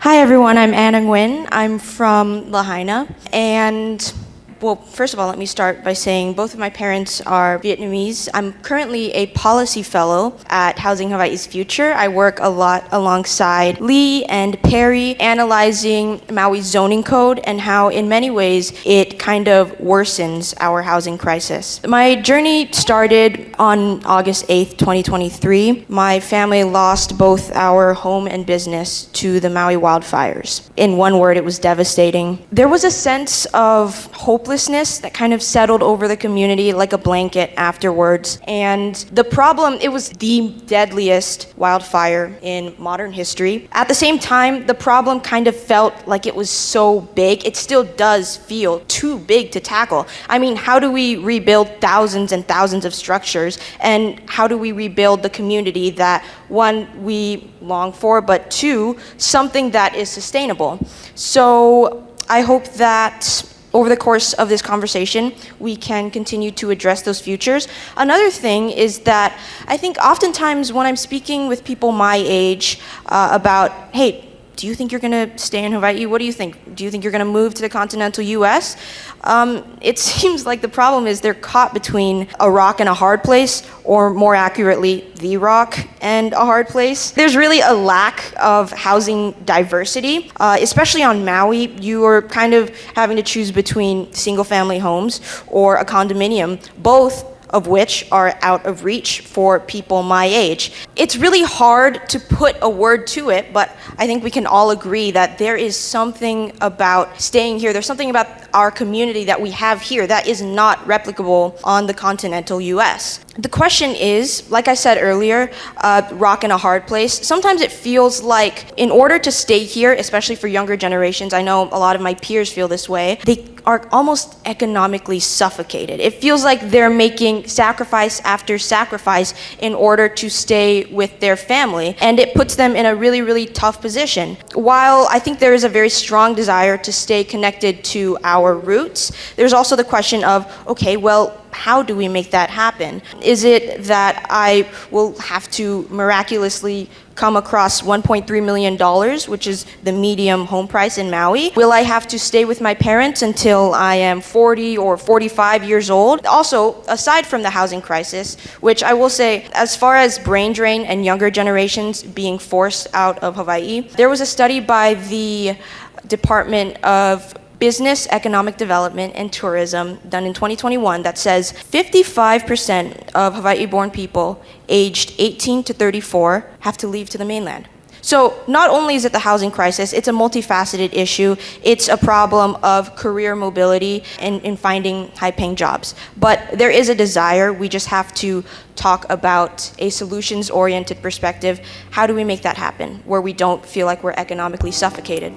Hi everyone, I'm Anna Nguyen. I'm from Lahaina, and well, first of all, let me start by saying both of my parents are Vietnamese. I'm currently a policy fellow at Housing Hawaii's Future. I work a lot alongside Lee and Perry, analyzing Maui's zoning code and how, in many ways, it kind of worsens our housing crisis. My journey started on August 8th, 2023. My family lost both our home and business to the Maui wildfires. In one word, it was devastating. There was a sense of hopelessness that kind of settled over the community like a blanket afterwards. And the problem, it was the deadliest wildfire in modern history. At the same time, the problem kind of felt like it was so big. It still does feel too big to tackle. I mean, how do we rebuild thousands and thousands of structures? And how do we rebuild the community that, one, we long for, but two, something that is sustainable? So I hope that over the course of this conversation, we can continue to address those futures. Another thing is that I think oftentimes when I'm speaking with people my age about, hey, do you think you're gonna stay in Hawaii? What do you think? Do you think you're gonna move to the continental US? It seems like the problem is they're caught between a rock and a hard place, or more accurately, the rock and a hard place. There's really a lack of housing diversity, especially on Maui. You are kind of having to choose between single family homes or a condominium, both of which are out of reach for people my age. It's really hard to put a word to it, but I think we can all agree that there is something about staying here. There's something about our community that we have here that is not replicable on the continental US. The question is, like I said earlier, rock in a hard place. Sometimes it feels like in order to stay here, especially for younger generations, I know a lot of my peers feel this way, they are almost economically suffocated. It feels like they're making sacrifice after sacrifice in order to stay with their family, and it puts them in a really, really tough position. While I think there is a very strong desire to stay connected to our roots, there's also the question of, okay, well, how do we make that happen? Is it that I will have to miraculously come across $1.3 million, which is the medium home price in Maui? Will I have to stay with my parents until I am 40 or 45 years old? Also, aside from the housing crisis, which I will say, as far as brain drain and younger generations being forced out of Hawaii, there was a study by the Department of Business, Economic Development, and Tourism done in 2021 that says 55% of Hawaii-born people aged 18 to 34 have to leave to the mainland. So not only is it the housing crisis, it's a multifaceted issue. It's a problem of career mobility and in finding high-paying jobs. But there is a desire. We just have to talk about a solutions-oriented perspective. How do we make that happen where we don't feel like we're economically suffocated?